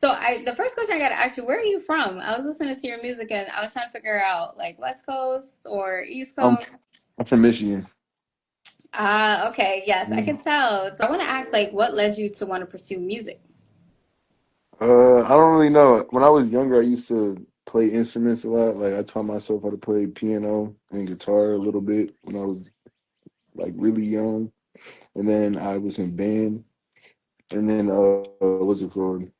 The first question I got to ask you, where are you from? I was listening to your music and I was trying to figure out like West Coast or East I'm Coast. I'm from Michigan. Ah, okay. Yes, I Mm. can tell. So I want to ask like what led you to want to pursue music? I don't really know. When I was younger, I used to play instruments a lot. Like I taught myself how to play piano and guitar a little bit when I was like really young, and then I was in band, and then what's it called?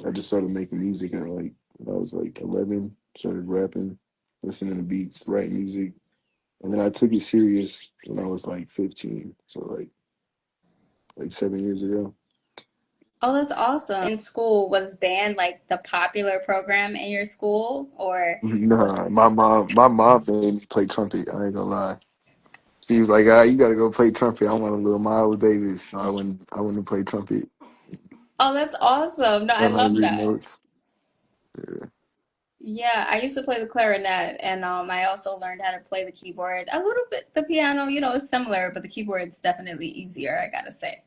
I just started making music at like when I was like 11. Started rapping, listening to beats, writing music, and then I took it serious when I was like 15. So like 7 years ago. Oh, that's awesome. In school, was band like the popular program in your school or was Nah, my mom made me play trumpet. I ain't gonna lie. She was like, "Ah, you gotta go play trumpet." I want a little Miles Davis, so I went to play trumpet. Oh, that's awesome. No, I Learn how to love read that. notes. Yeah. Yeah, I used to play the clarinet and I also learned how to play the keyboard. A little bit the piano, it's similar, but the keyboard's definitely easier, I gotta say.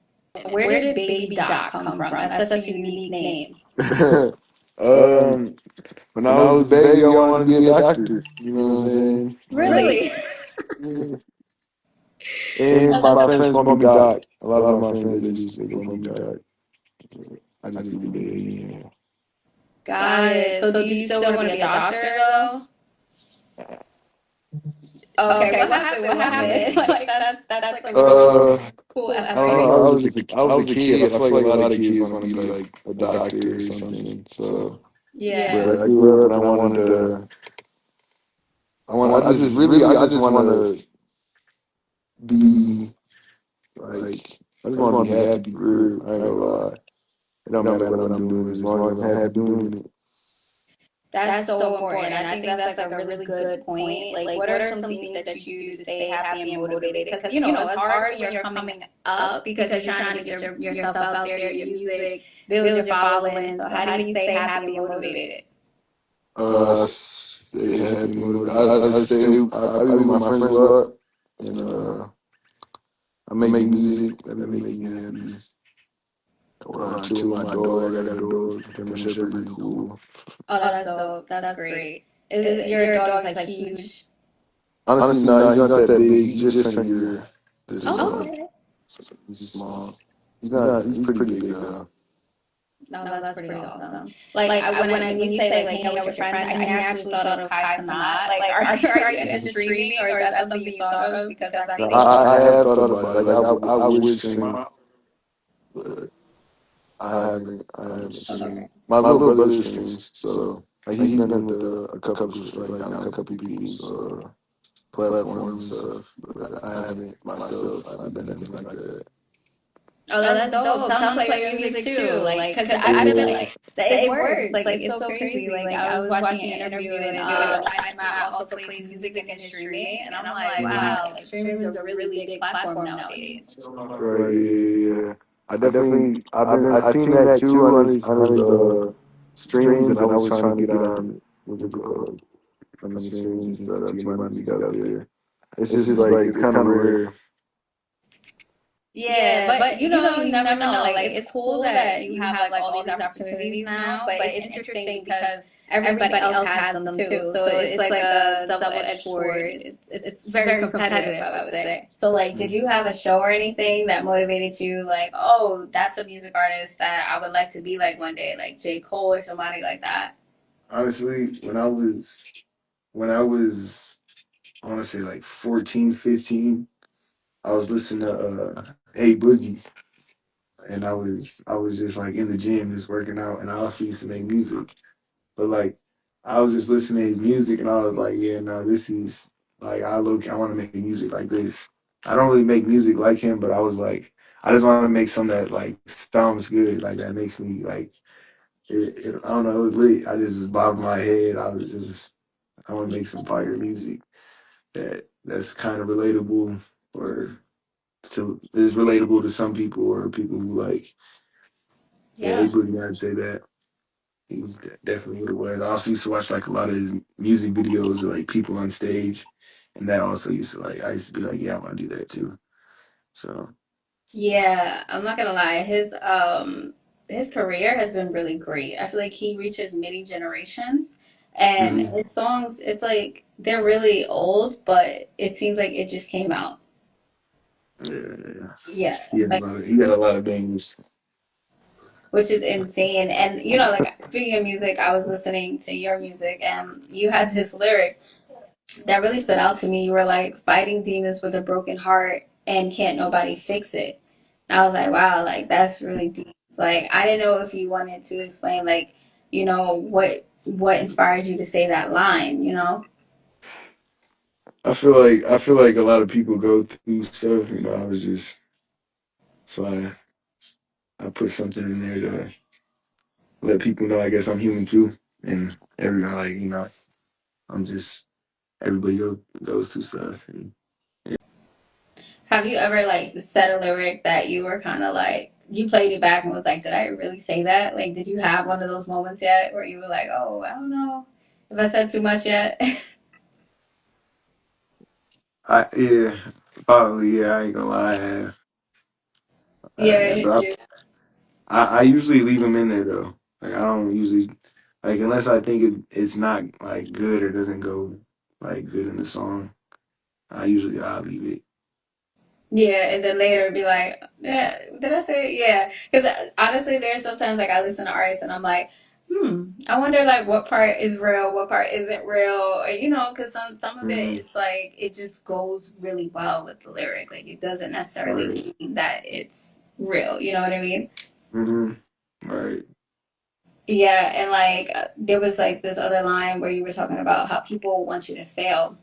Where Where did did Baby Baby Doc Doc come come from? from? That's That's such a such a unique unique name. name. um, when I was a baby, I wanted to be a doctor. You know what I'm saying? Really? Yeah. Oh, And my that's friends call me Doc. A lot of my friends they call me Doc. I just do the baby. Yeah. got it. So do you still want to be a doctor though? Okay, what happened? What happened? Like that's like a really Uh, cool I don't know. aspiration. I was a kid. I feel like a lot of kids want to be like a doctor or something. So, Yeah. but I grew up and I wanted to. I just want to be like. I just want to be happy. For real. I ain't gonna lie. It don't matter what I'm doing as long as I'm happy doing it. That's so important. I think that's like a really good point. Like, what are some things that you do to stay happy and motivated? Because, it's hard when you're coming up because you're trying to get yourself out there, your music, build your following. So, how do you stay happy and motivated? Stay happy, motivated. I be with my friends a lot, and I make music. That make me happy. I chill with my dog. I got a dog, German Shepherd, he cool. Oh, that's dope. That's great. Is it your dog is like huge? Honestly, no, he's not that big. He just turned a year this Oh, month. okay. So he's small. He's not. He's pretty big though. No, that's pretty awesome. Like when you say like hang out with your friends, I naturally thought of Kai Cenat. Like, are you into streaming, or is that something you thought of? Because I No, think they both. I have thought about it. Like I would stream, but I haven't Okay. streamed. My little brother streams, so like he's been with a couple like not a couple people's platforms and stuff. But I haven't myself. I haven't done anything like that. Oh, that's dope. Tell them to play your music too. Like, cause I feel like that it works. Like, it's so crazy. Like, I was watching an interview and Kai Cenat also plays music and streaming, and I'm like, wow, like streaming is a really big platform nowadays. Right, yeah. I definitely I seen that too on his streams, and I was trying to get on what's it called on the streams and stuff to get my music out there. It's just like it's kind of rare. Yeah, but you never know. Like it's cool that you have like all these opportunities now, but it's interesting because everybody else has them too. So it's like a double-edged sword. It's very competitive, I would say. So like, did you have a show or anything that motivated you? Like, oh, that's a music artist that I would like to be like one day, like J. Cole or somebody like that. Honestly, when I was I want to say like 14, 15, I was listening to Hey Boogie, and I was just like in the gym just working out, and I also used to make music. But like I was just listening to his music, and I was like, yeah, no, this is like I want to make music like this. I don't really make music like him, but I was like, I just want to make something that like sounds good, like that makes me like I don't know, it was lit. I just was bobbing my head. I want to make some fire music that's kind of relatable or is relatable to some people or people who like yeah, Yeah. he Boogie, I'd say that. He's definitely what it was. I also used to watch like a lot of his music videos of like people on stage, and that also used to like I used to be like, yeah, I want to do that too. So Yeah, I'm not gonna lie. His His career has been really great. I feel like he reaches many generations, and Hmm. his songs, it's like they're really old, but it seems like it just came out. Yeah, yeah. Yeah, like, He got a lot of bangers. which is insane. And you know, like speaking of music, I was listening to your music, and you had this lyric that really stood out to me. You were like fighting demons with a broken heart, and can't nobody fix it. And I was like, wow, like that's really deep. Like I didn't know if you wanted to explain, like, you know, what inspired you to say that line. You know? I feel like a lot of people go through stuff. You know, I was just so I put something in there to let people know. I guess I'm human too, and everyone like you know I'm just everybody goes through stuff. And, yeah. Have you ever like said a lyric that you were kind of like you played it back and was like, did I really say that? Like, did you have one of those moments yet where you were like, oh, I don't know if I said too much yet? Yeah, probably yeah. I ain't gonna lie, Yeah, it hit but you. I usually leave them in there though. Like I don't usually like unless I think it's not like good or doesn't go like good in the song. I'll leave it. Yeah, and then later be like, yeah, did I say it? Yeah? Because honestly, there's sometimes like I listen to artists and I'm like, I wonder like what part is real, what part isn't real, or, you know, because some of it Hmm. it's like it just goes really well with the lyric. Like it doesn't Right. necessarily mean that it's real. You know what I mean? Hmm. Right. Yeah, and like there was like this other line where you were talking about how people want you to fail.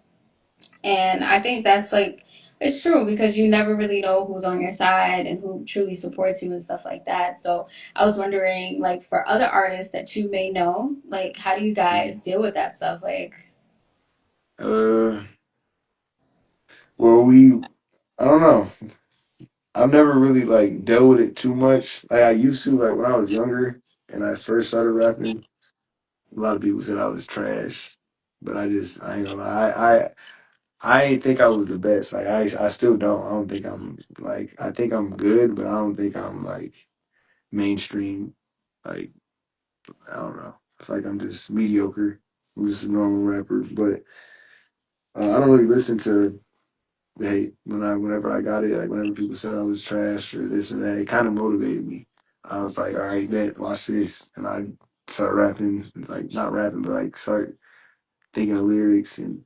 And I think that's like, it's true because you never really know who's on your side and who truly supports you and stuff like that. So I was wondering, like, for other artists that you may know, like, how do you guys deal with that stuff? Like, Uh, well, I don't know. I've never really like dealt with it too much. Like I used to, like when I was younger and I first started rapping. A lot of people said I was trash, but I ain't gonna lie. I ain't think I was the best. Like I still don't. I don't think I'm like I think I'm good, but I don't think I'm like mainstream. Like I don't know. I feel like I'm just mediocre. I'm just a normal rapper. But I don't really listen to the hate whenever I got it. Like whenever people said I was trash or this or that, it kind of motivated me. I was like, all right, bet, watch this, and I start rapping. Like not rapping, but like start thinking of lyrics and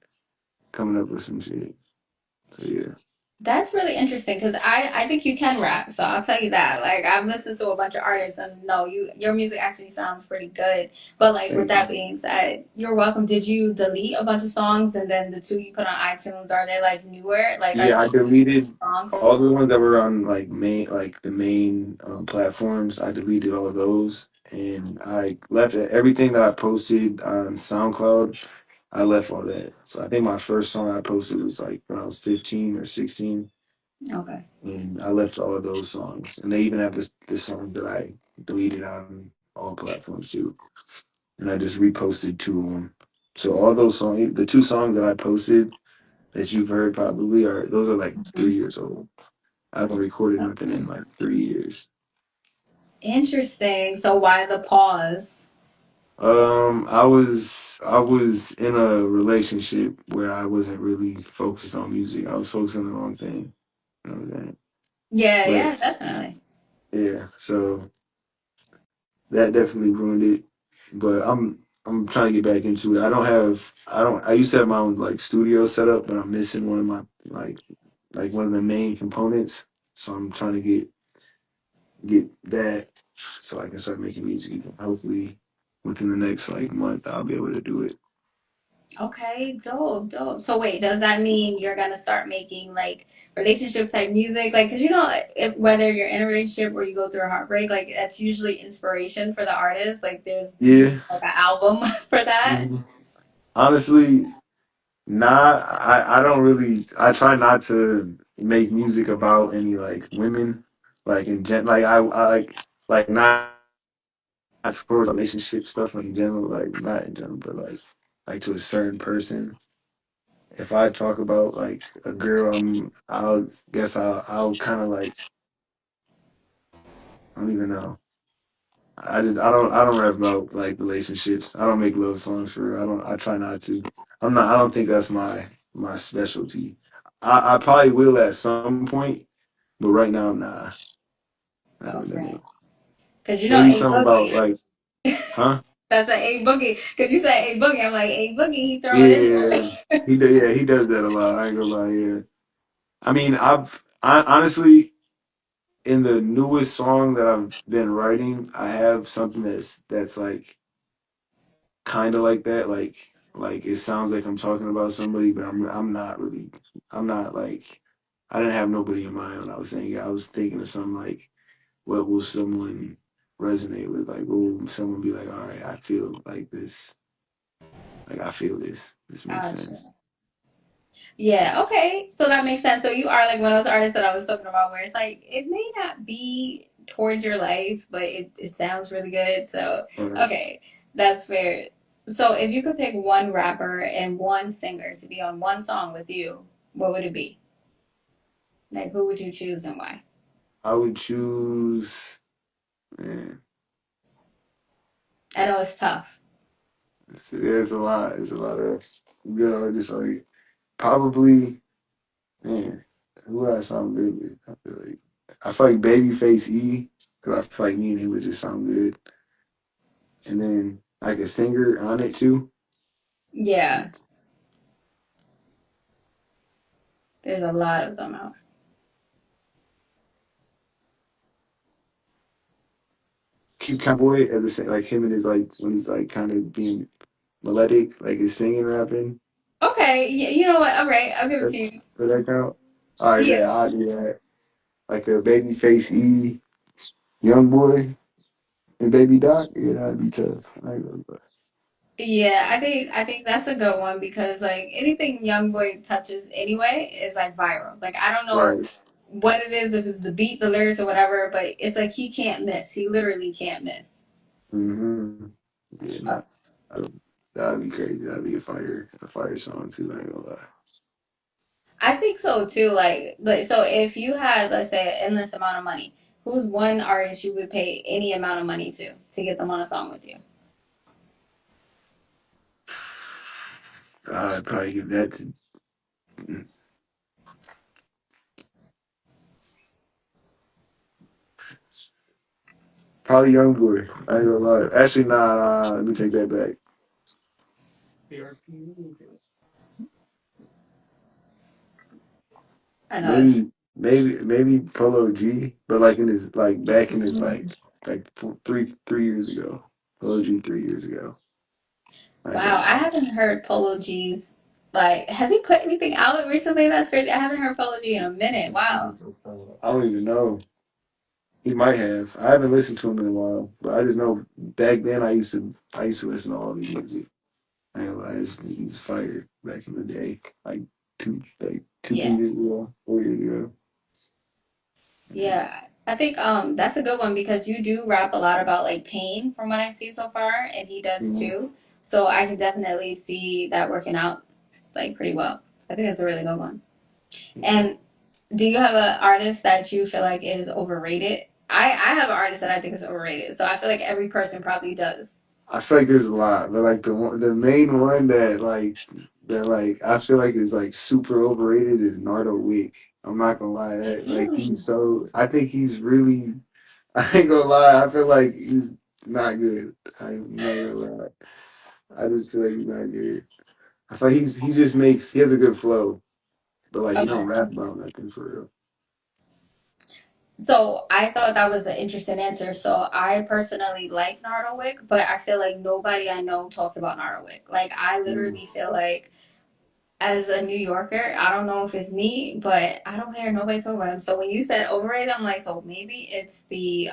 coming up with some shit. So yeah. that's really interesting because I think you can rap. So I'll tell you that. Like, I've listened to a bunch of artists and no, your music actually sounds pretty good. But, like, with Thank you. that being said, you're welcome. Did you delete a bunch of songs and then the two you put on iTunes, are they like newer? Like, are Yeah, they I deleted songs? all the ones that were on like the main platforms. I deleted all of those, and I left everything that I posted on SoundCloud. I left all that. So I think my first song I posted was like when I was 15 or 16, Okay. and I left all of those songs. And they even have this song that I deleted on all platforms too, and I just reposted two of them. So all those songs, the two songs that I posted that you've heard probably are those are like Mhm. 3 years old. I haven't recorded nothing in like 3 years. Interesting. So why the pause? I was in a relationship where I wasn't really focused on music. I was focused on the wrong thing. You know what I'm saying? Yeah, But yeah, definitely. yeah, so that definitely ruined it. But I'm trying to get back into it. I used to have my own like studio set up, but I'm missing one of my like one of the main components. So I'm trying to get that so I can start making music. Hopefully, within the next like month, I'll be able to do it. Okay, dope, dope. So wait, does that mean you're gonna start making like relationship type music? Like, cause you know, if whether you're in a relationship or you go through a heartbreak, like that's usually inspiration for the artist. Like, there's usually Yeah. like an album for that. Mhm. Honestly, nah. I don't really. I try not to make music about any like women, like in gen. I like not towards relationship stuff in general. Like not in general, but like to a certain person. If I talk about like a girl, I'll guess I'll kind of like I don't even know. I don't rap about like relationships. I don't make love songs for real. I try not to. I don't think that's my specialty. I probably will at some point, but right now nah. I haven't done Okay. it. Because you know Maybe A something about Boogie. like, huh? That's an A Boogie. Because you said A Boogie. I'm like, A Boogie, he throw it in Yeah. there. Yeah, he does that a lot. I ain't gonna lie, yeah. I mean, I honestly in the newest song that I've been writing, I have something that's like kind of like that. Like it sounds like I'm talking about somebody, but I'm not really. I'm not like I didn't have nobody in mind when I was saying it. I was thinking of something like what will someone resonate with? Like what will someone be like? All right, I feel like this. Like I feel this. This makes sense. Gotcha. Yeah, okay. So that makes sense. So you are like one of those artists that I was talking about where it's like it may not be towards your life, but it sounds really good. So Or okay, that's fair. So if you could pick one rapper and one singer to be on one song with you, what would it be? Like who would you choose and why? I would choose. Man, I know it's tough. there's a lot. There's a lot of good artists. Like probably. Man, who would I sound good with? I feel like Babyface E, because I feel like me and him would just sound good. And then like a singer on it too. Yeah, there's a lot of them out. Keep Cowboy at the same like him and his like when he's like kind of being melodic, like his singing rapping. Okay, you know what? All right, I'll give it Does to you. that count? All right, Yeah. yeah, I'll do that. Like a Babyface E, Young Boy, and Baby Doc. Yeah, that'd be tough. I ain't gonna lie. Yeah, I think that's a good one because like anything young boy touches anyway is like viral. Like I don't know Right. what it is, if it's the beat, the lyrics, or whatever, but it's like he can't miss. He literally can't miss. Mm-hmm. Yeah, Uh, nah. That'd be crazy. That'd be a fire song too. I ain't gonna lie. I think so too. Like so, if you had let's say an endless amount of money, who's one artist you would pay any amount of money to get them on a song with you? I'd probably give that to probably Young Boy. I ain't gonna lie. Actually, nah. Let me take that back. I know it's. Maybe Polo G, but like in his like back in his like 3 years ago. Polo G 3 years ago. I ain't Wow, gonna I lie. haven't heard Polo G's. Like, has he put anything out recently? That's crazy. I haven't heard Polo G in a minute. Wow. I don't even know. He might have. I haven't listened to him in a while, but I just know back then I used to listen to all the music. I realized he was fired back in the day, like two, Yeah. 3 years ago, 4 years ago. And, Yeah. I think that's a good one because you do rap a lot about like pain from what I see so far, and he does you too. So I can definitely see that working out like pretty well. I think that's a really good one. know, And do you have an artist that you feel like is overrated? I have an artist that I think is overrated. So I feel like every person probably does. I feel like there's a lot, but like the main one that like I feel like is like super overrated is Nardo Wick. I'm not gonna lie, that like Really? I think he's really I ain't gonna lie, I feel like he's not good. I'm not gonna lie. I just feel like he's not good. I feel like he just makes he has a good flow, but like he Okay. don't rap about nothing for real. So I thought that was an interesting answer. So I personally like Nardowick, but I feel like nobody I know talks about Nardowick. Like I Mm. literally feel like as a New Yorker, I don't know if it's me, but I don't hear nobody talk about him. So when you said overrated, I'm like, so maybe it's the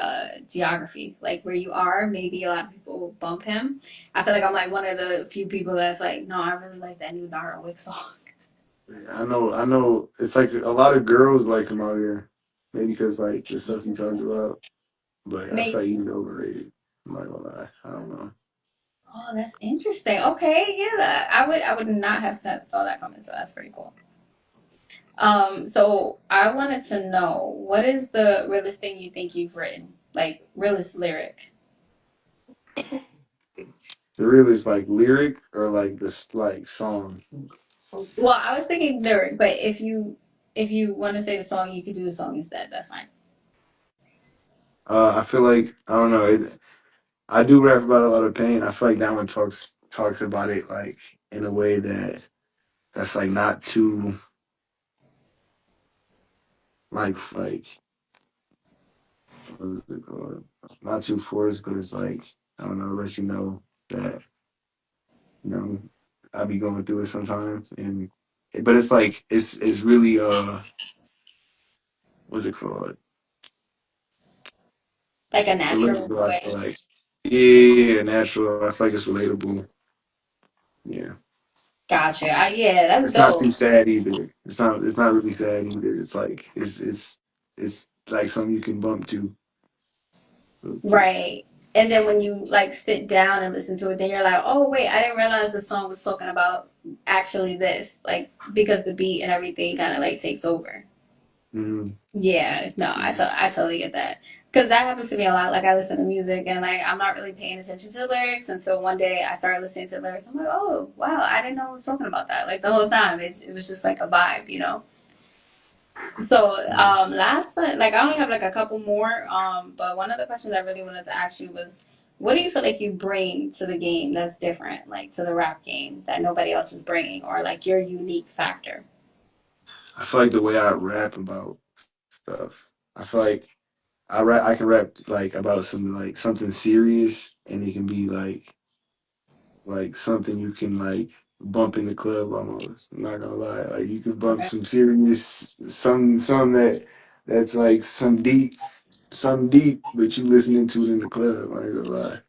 geography, like where you are. Maybe a lot of people bump him. I feel like I'm like one of the few people that's like, no, I really like that new Nardowick song. I know. It's like a lot of girls like him out here, maybe because like the stuff he talks about. But I feel Maybe. like he's overrated. I'm not gonna lie. I don't know. Oh, that's interesting. Okay, yeah, I would not have saw that coming. So that's pretty cool. So I wanted to know what is the realest thing you think you've written, like realest lyric. The real is like lyric or like this like song. Well, I was thinking lyric, but if you want to say the song, you could do the song instead. That's fine. I feel like I don't know. I do rap about a lot of pain. I feel like that one talks about it like in a way that's like not too like what is it called? Not too forced, but it's like I don't know, let you know that you know I be going through it sometimes, and but it's like it's really what's it called? Like a natural Relatable. I feel way. like yeah, natural. I feel like it's relatable. Yeah, Gotcha. Yeah, that's it's not dope. too sad either. It's not really sad either. It's like it's like something you can bump to. Right. And then when you like sit down and listen to it, then you're like, oh wait, I didn't realize the song was talking about actually this, like because the beat and everything kind of like takes over. Mm, Yeah, no, I totally get that because that happens to me a lot. Like I listen to music and like I'm not really paying attention to the lyrics until one day I started listening to the lyrics. I'm like, oh wow, I didn't know I was talking about that. Like the whole time, it was just like a vibe, you know. So, mm. last but like I only have like a couple more. But one of the questions I really wanted to ask you was, what do you feel like you bring to the game that's different, like to the rap game that nobody else is bringing, or like your unique factor? I feel like the way I rap about stuff. I feel like I can rap like about something like something serious, and it can be like something you can like bump in the club almost. I'm not gonna lie, like you can bump Okay. some serious, some that's like some deep, but you listening to it in the club. I ain't gonna lie,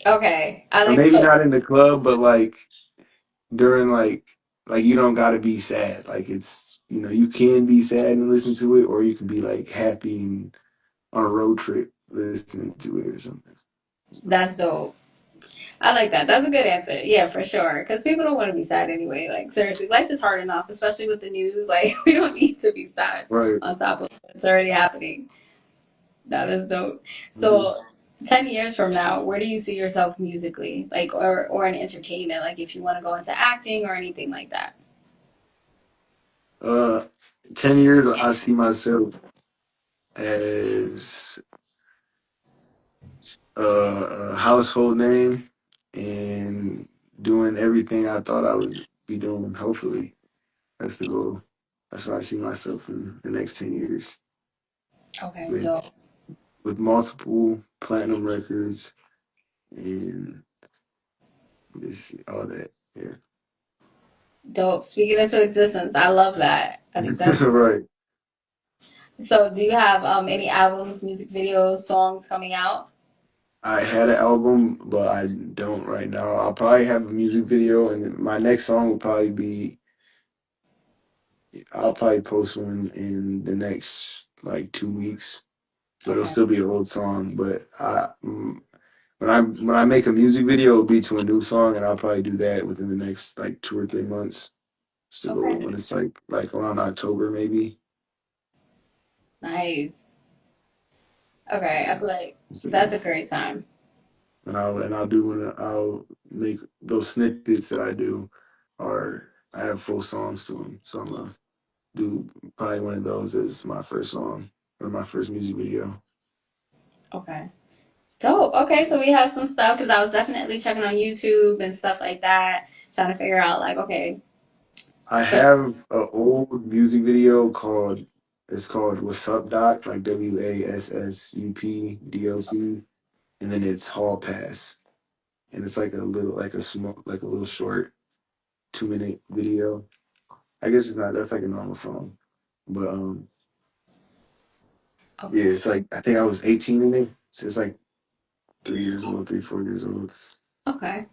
Okay. I or like maybe so. not in the club, but like during like you don't gotta be sad. Like it's you can be sad and listen to it, or you can be like happy and on a road trip listening to it or something. That's dope. I like that. That's a good answer. Yeah, for sure. Because people don't want to be sad anyway. Like seriously, life is hard enough, especially with the news. Like we don't need to be sad Right. on top of what's already happening. That is dope. Mhm. So, 10 years from now, where do you see yourself musically? Like, or in entertainment? Like, if you want to go into acting or anything like that? Uh, 10 years, I see myself as a household name and doing everything I thought I would be doing. Hopefully, that's the goal. That's where I see myself in the next 10 years Okay, with dope. multiple platinum records and this all that. Yeah. Dope. Speaking into existence. I love that. I think that's Right. so. Do you have any albums, music videos, songs coming out? I had an album, but I don't right now. I'll probably have a music video, and then my next song will probably be. I'll probably post one in the next like 2 weeks, but it'll Okay. still be an old song. But when I make a music video, it'll be to a new song, and I'll probably do that within the next like 2 or 3 months. So Okay. when it's like around October maybe. Nice. So Okay. I feel like so, that's yeah. a great time. I'll make those snippets that I do, or I have full songs to them. So I'm gonna do probably one of those as my first song or my first music video. Okay. Dope. Okay, so we have some stuff because I was definitely checking on YouTube and stuff like that, trying to figure out like, okay, I but have an old music video called What's Up Doc, like WASSUPDOC, and then it's Hall Pass. And it's like a little like a small like a little short 2 minute video. I guess it's not that's like a normal song. But yeah, okay. it's like I think I was 18 in it. So it's like 3 years old, 4 years old. Okay.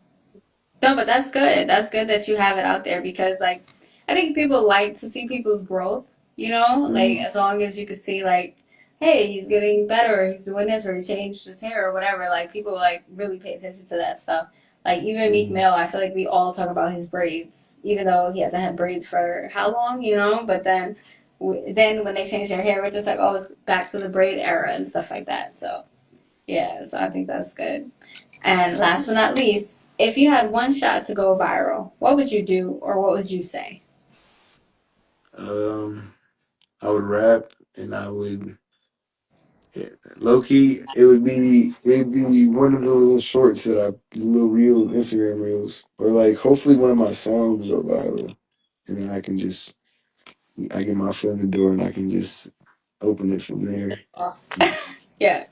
No, but that's good. That's good that you have it out there because, like, I think people like to see people's growth, you know? Like, Mhm. as long as you can see, like, hey, he's getting better, or he's doing this, or he changed his hair, or whatever. Like, people, like, really pay attention to that stuff. Like, even Meek Mhm. Mill, I feel like we all talk about his braids, even though he hasn't had braids for how long, you know? But then when they change their hair, we're just like, oh, it's back to the braid era and stuff like that. So, yeah, so I think that's good. And last but not least, if you had one shot to go viral, what would you do or what would you say? Um, I would rap and I would yeah, low key. It would be one of the little shorts that little real Instagram reels, or like hopefully one of my songs go viral, and then I get my foot in the door and I can just open it from there. Yeah.